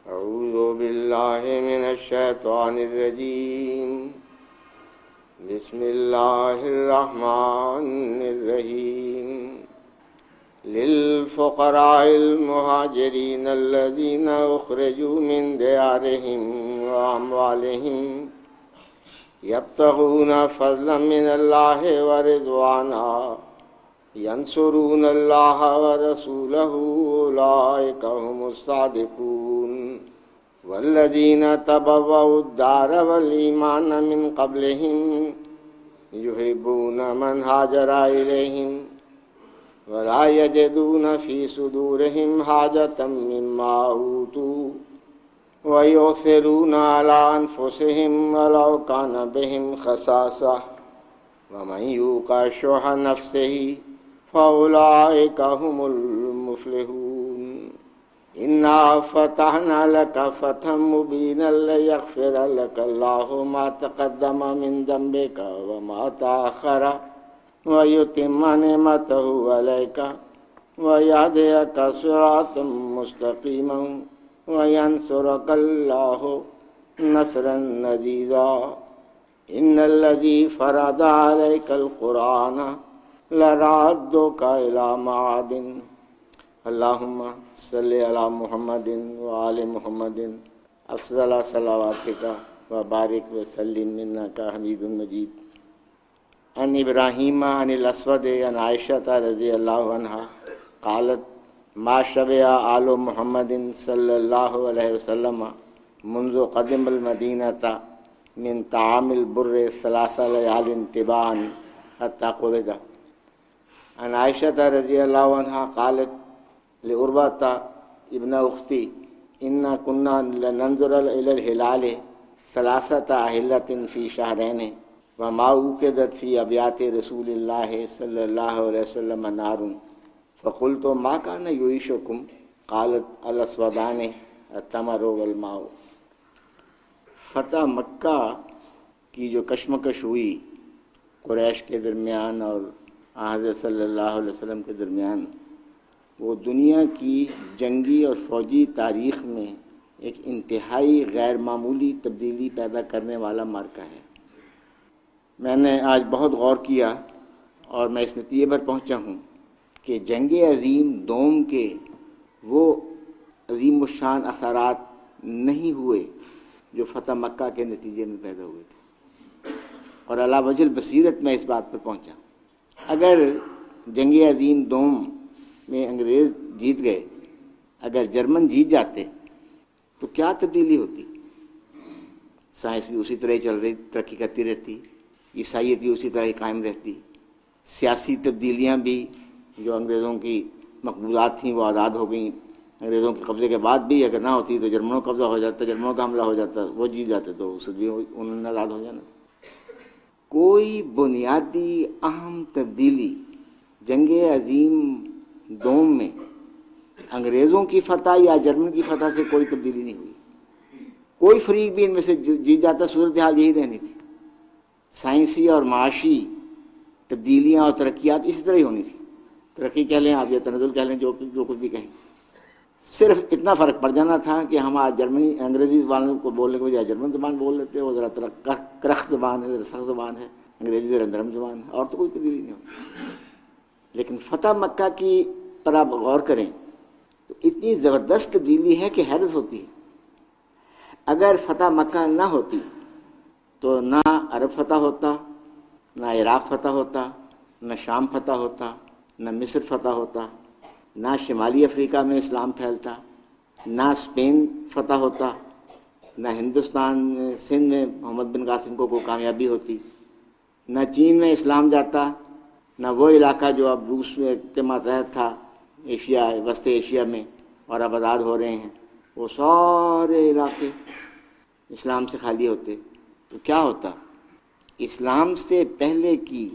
أعوذ بالله من الشيطان الرجيم. بسم الله الرحمن الرحيم. للفقراء المهاجرين الذين أخرجوا من ديارهم وأموالهم يبتغون فضلا من الله ورضوانا ينصرون الله ورسوله أولئك هم الصادقون. والذين تبوأوا الدار والإيمان من قبلهم يحبون من هاجر إليهم ولا يجدون في صدورهم حاجة مما أوتوا ويؤثرون على أنفسهم ولو كان بهم خصاصة ومن يوق شح نفسه فأولئك هم المفلحون. إنا فتحنا لك فتحا مبينا ليغفر لك الله ما تقدم من ذنبك وما تأخر ويتم نعمته عليك ويهديك صراطا مستقيما وينصرك الله نصرا عزيزا. إن الذي فرض عليك القرآن لرادك إلى معاد. اللهم صل على محمد وآل محمد افضل صلواتك وبارك وسلم انك حميد مجيد. عن ابراہیم عن الاسود عن عائشہ رضی اللہ عنہا قالت ما شبع آل محمد صلی اللہ علیہ وسلم منذ قدم المدینة من طعام البر ثلاث لیال تباعا حتى قبض. عن عائشہ رضی اللہ عنہا قالت لعروة ابن اختی انا كنا لننظر الى الهلال ثلاثة أهلة في شهرين وما اوقدت في ابيات رسول الله صلى الله عليه وسلم نار فقلت ما كان يعيشكم قالت الاسودان التمر والماء. فتح مکہ کی جو کشمکش ہوئی قریش کے درمیان اور حضرت صلی اللہ علیہ وسلم کے درمیان، وہ دنیا کی جنگی اور فوجی تاریخ میں ایک انتہائی غیر معمولی تبدیلی پیدا کرنے والا معرکہ ہے. میں نے آج بہت غور کیا اور میں اس نتیجے پر پہنچا ہوں کہ جنگ عظیم دوم کے وہ عظیم الشان اثرات نہیں ہوئے جو فتح مکہ کے نتیجے میں پیدا ہوئے تھے، اور علی وجہ البصیرت میں اس بات پر پہنچا. اگر جنگ عظیم دوم میں انگریز جیت گئے، اگر جرمن جیت جاتے تو کیا تبدیلی ہوتی؟ سائنس بھی اسی طرح ہی چل رہی، ترقی کرتی رہتی، عیسائیت بھی اسی طرح ہی قائم رہتی، سیاسی تبدیلیاں بھی جو انگریزوں کی مقبولات تھیں وہ آزاد ہو گئیں. انگریزوں کے قبضے کے بعد بھی اگر نہ ہوتی تو جرمنوں کا قبضہ ہو جاتا، جرمنوں کا حملہ ہو جاتا، وہ جیت جاتے تو اس بھی انہوں نے آزاد ہو جانا. کوئی بنیادی اہم تبدیلی جنگ عظیم دوم میں انگریزوں کی فتح یا جرمن کی فتح سے کوئی تبدیلی نہیں ہوئی. کوئی فریق بھی ان میں سے جیت جاتا، صورتحال یہی رہنی تھی. سائنسی اور معاشی تبدیلیاں اور ترقیات اسی طرح ہی ہونی تھی. ترقی کہہ لیں آپ یا تنزل کہہ لیں، جو کچھ بھی کہیں، صرف اتنا فرق پڑ جانا تھا کہ ہم آج جرمنی انگریزی زبان کو بولنے کے بجائے جرمن زبان بول لیتے. وہ ذرا کرخت زبان ہے، ذرا سخت زبان ہے، انگریزی ذرا نرم زبان ہے، اور تو کوئی تبدیلی نہیں ہوتی. لیکن فتح مکہ کی پر آپ غور کریں تو اتنی زبردست تبدیلی ہے کہ حیرت ہوتی ہے. اگر فتح مکہ نہ ہوتی تو نہ عرب فتح ہوتا، نہ عراق فتح ہوتا، نہ شام فتح ہوتا، نہ مصر فتح ہوتا، نہ شمالی افریقہ میں اسلام پھیلتا، نہ اسپین فتح ہوتا، نہ ہندوستان میں سندھ میں محمد بن قاسم کو کوئی کامیابی ہوتی، نہ چین میں اسلام جاتا، نہ وہ علاقہ جو اب روس میں کے ماتحت تھا ایشیا، وسط ایشیا میں، اور اب آزاد ہو رہے ہیں، وہ سارے علاقے اسلام سے خالی ہوتے. تو کیا ہوتا؟ اسلام سے پہلے کی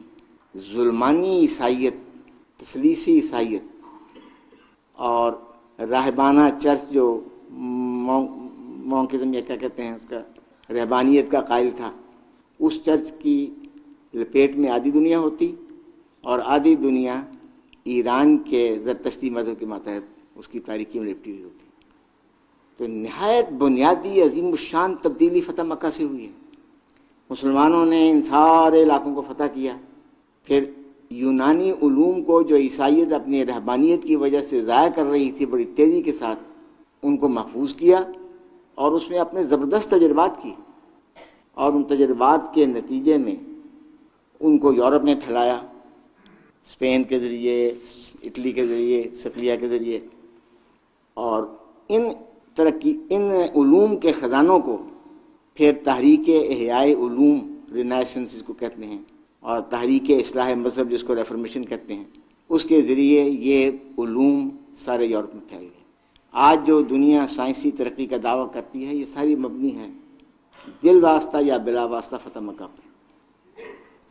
ظلمانی عیسائیت، تثلیثی عیسائیت اور راہبانہ چرچ جو مونکزم یا کیا کہتے ہیں اس کا، رہبانیت کا قائل تھا، اس چرچ کی لپیٹ میں آدھی دنیا ہوتی اور آدھی دنیا ایران کے زرتشتی مذہب کے ماتحت اس کی تاریکی میں لپٹی ہوئی ہوتی. تو نہایت بنیادی عظیم الشان تبدیلی فتح مکہ سے ہوئی ہے۔ مسلمانوں نے ان سارے علاقوں کو فتح کیا، پھر یونانی علوم کو جو عیسائیت اپنی رہبانیت کی وجہ سے ضائع کر رہی تھی بڑی تیزی کے ساتھ، ان کو محفوظ کیا اور اس میں اپنے زبردست تجربات کی، اور ان تجربات کے نتیجے میں ان کو یورپ میں پھیلایا، اسپین کے ذریعے، اٹلی کے ذریعے، صقلیہ کے ذریعے، اور ان علوم کے خزانوں کو پھر تحریک احیاء علوم رینیسنس جس کو کہتے ہیں، اور تحریک اصلاح مذہب جس کو ریفارمیشن کہتے ہیں، اس کے ذریعے یہ علوم سارے یورپ میں پھیل گئے۔ آج جو دنیا سائنسی ترقی کا دعویٰ کرتی ہے، یہ ساری مبنی ہے بال واسطہ یا بلا واسطہ فتح مکہ پر۔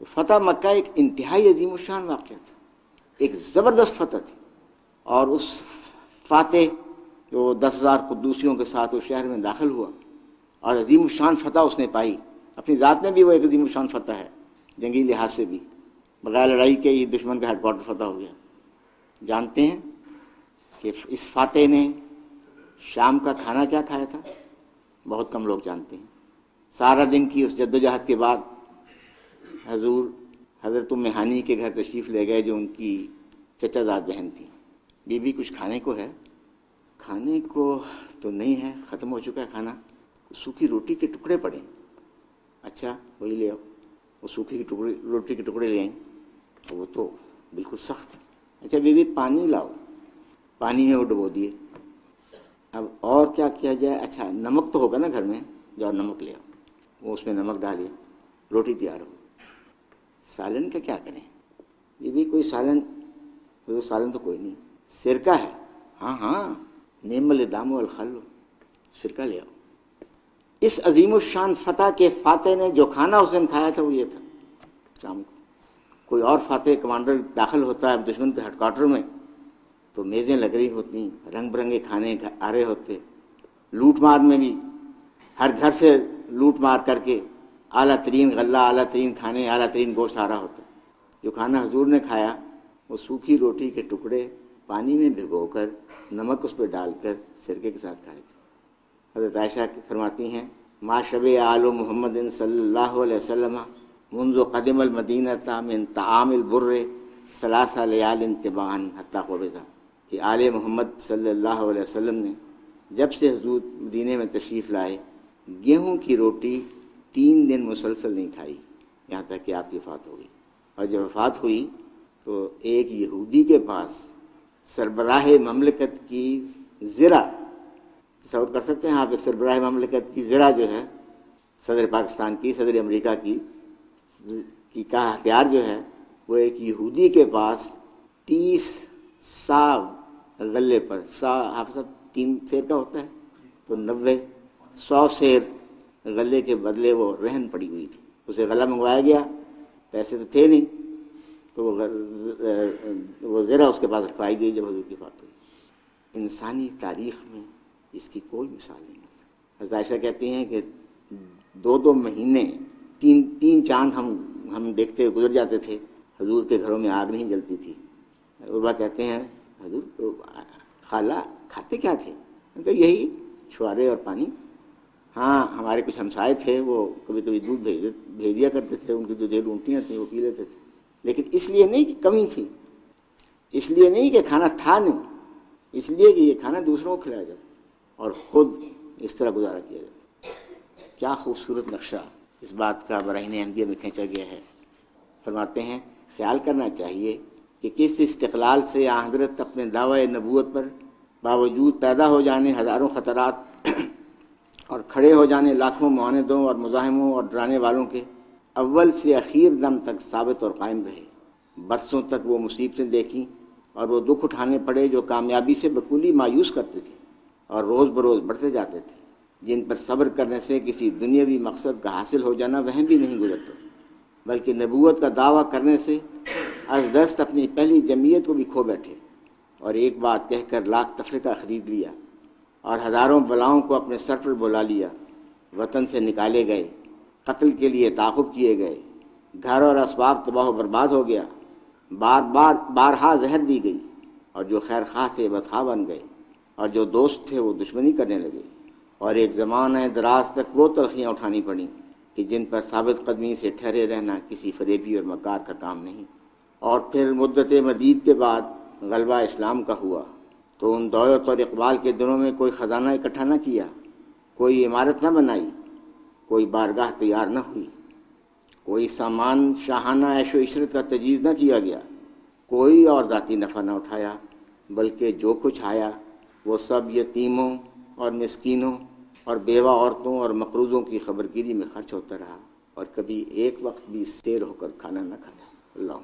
تو فتح مکہ ایک انتہائی عظیم الشان واقعہ تھا، ایک زبردست فتح تھی، اور اس فاتح جو 10,000 قدوسیوں کے ساتھ اس شہر میں داخل ہوا اور عظیم الشان فتح اس نے پائی، اپنی ذات میں بھی وہ ایک عظیم الشان فتح ہے، جنگی لحاظ سے بھی، بغیر لڑائی کے ہی دشمن کا ہیڈ کوارٹر فتح ہو گیا۔ جانتے ہیں کہ اس فاتح نے شام کا کھانا کیا کھایا تھا؟ بہت کم لوگ جانتے ہیں۔ سارا دن کی اس جدوجہد کے بعد حضور حضرت ام ہانی کے گھر تشریف لے گئے، جو ان کی چچا زاد بہن تھی۔ بی بی کچھ کھانے کو ہے؟ کھانے کو تو نہیں ہے، ختم ہو چکا ہے کھانا، سوکھی روٹی کے ٹکڑے پڑے۔ اچھا وہی لے آؤ۔ وہ سوکھی روٹی کے ٹکڑے لے آئیں، وہ تو بالکل سخت۔ اچھا بی بی پانی لاؤ، پانی میں وہ ڈبو دیے۔ اب اور کیا کیا جائے؟ اچھا نمک تو ہوگا نا گھر میں، جاؤ نمک لے آؤ۔ وہ اس میں نمک ڈالے، روٹی تیار ہو۔ سالن کا کیا کریں؟ بی بی کوئی سالن؟ وہ سالن تو کوئی نہیں، سرکہ ہے۔ ہاں ہاں، نعم الادام والخل، سرکہ لے آؤ۔ اس عظیم الشان فتح کے فاتح نے جو کھانا اس دن کھایا تھا وہ یہ تھا۔ شام کو کوئی اور فاتح کمانڈر داخل ہوتا ہے دشمن کے ہیڈ کوارٹر میں تو میزیں لگ رہی ہوتی، رنگ برنگے کھانے آ رہے ہوتے، لوٹ مار میں بھی ہر گھر سے لوٹ مار کر کے اعلیٰ ترین غلہ، اعلیٰ ترین کھانے، اعلیٰ ترین گوشت آ رہا ہوتا۔ جو کھانا حضور نے کھایا وہ سوکھی روٹی کے ٹکڑے پانی میں بھگو کر نمک اس پہ ڈال کر سرکے کے ساتھ کھائے تھے۔ حضرت عائشہ فرماتی ہیں ما شبع آل محمد صلی اللہ علیہ وسلم منذ قدم المدینۃ من طعام البر 3 لیال تباعا حتی قبض، کہ آل محمد صلی اللہ علیہ وسلم نے جب سے حضور مدینے میں تشریف لائے گیہوں کی روٹی 3 دن مسلسل نہیں کھائی، یہاں تک کہ آپ کی وفات ہو گئی۔ اور جب وفات ہوئی تو ایک یہودی کے پاس سربراہ مملکت کی زرہ، تصور کر سکتے ہیں آپ، ایک سربراہ مملکت کی زرہ جو ہے، صدر پاکستان کی، صدر امریکہ کی کا ہتھیار جو ہے، وہ ایک یہودی کے پاس 30 سا غلے پر، سا حافظ صاحب 3 سیر کا ہوتا ہے تو 100 سیر غلے کے بدلے وہ رہن پڑی ہوئی تھی۔ اسے غلہ منگوایا گیا، پیسے تو تھے نہیں، تو وہ زرہ اس کے پاس رکھوائی گئی جب حضور کی وفات ہوئی۔ انسانی تاریخ میں اس کی کوئی مثال نہیں ہے۔ حضرت عائشہ کہتی ہیں کہ 2 مہینے 3 چاند ہم دیکھتے گزر جاتے تھے، حضور کے گھروں میں آگ نہیں جلتی تھی۔ عربا کہتے ہیں حضور خالہ کھاتے کیا تھے؟ کہ یہی چھوارے اور پانی۔ ہاں ہمارے کچھ ہمسائے تھے، وہ کبھی کبھی دودھ بھیج دیا کرتے تھے، ان کی جو دیر اونٹیاں تھیں وہ پی لیتے تھے، لیکن اس لیے نہیں کہ کمی تھی، اس لیے نہیں کہ کھانا تھا نہیں، اس لیے کہ یہ کھانا دوسروں کو کھلایا جاتا اور خود اس طرح گزارا کیا جاتا۔ کیا خوبصورت نقشہ اس بات کا براہین احمدیہ میں کھینچا گیا ہے۔ فرماتے ہیں خیال کرنا چاہیے کہ کس استقلال سے حضرت اپنے دعوی نبوت پر باوجود پیدا ہو جانے ہزاروں خطرات اور کھڑے ہو جانے لاکھوں معاندوں اور مزاحموں اور ڈرانے والوں کے اول سے اخیر دم تک ثابت اور قائم رہے۔ برسوں تک وہ مصیبتیں دیکھیں اور وہ دکھ اٹھانے پڑے جو کامیابی سے بکلی مایوس کرتے تھے اور روز بروز بڑھتے جاتے تھے، جن پر صبر کرنے سے کسی دنیاوی مقصد کا حاصل ہو جانا وہم بھی نہیں گزرتا، بلکہ نبوت کا دعویٰ کرنے سے از دست اپنی پہلی جمعیت کو بھی کھو بیٹھے اور ایک بات کہہ کر لاکھ تفرقہ خرید لیا اور ہزاروں بلاؤں کو اپنے سر پر بلا لیا، وطن سے نکالے گئے، قتل کے لیے تعاقب کیے گئے، گھر اور اسباب تباہ و برباد ہو گیا، بارہا زہر دی گئی، اور جو خیر خواہ تھے بدخواہ بن گئے، اور جو دوست تھے وہ دشمنی کرنے لگے۔ اور ایک زمانہ دراز تک وہ تلخیاں اٹھانی پڑیں کہ جن پر ثابت قدمی سے ٹھہرے رہنا کسی فریبی اور مکار کا کام نہیں۔ اور پھر مدت مدید کے بعد غلبہ اسلام کا ہوا تو ان دولت اور اقبال کے دنوں میں کوئی خزانہ اکٹھا نہ کیا، کوئی عمارت نہ بنائی، کوئی بارگاہ تیار نہ ہوئی، کوئی سامان شاہانہ عیش و عشرت کا تجویز نہ کیا گیا، کوئی اور ذاتی نفع نہ اٹھایا، بلکہ جو کچھ آیا وہ سب یتیموں اور مسکینوں اور بیوہ عورتوں اور مقروضوں کی خبرگیری میں خرچ ہوتا رہا، اور کبھی ایک وقت بھی سیر ہو کر کھانا نہ کھایا۔ اللہ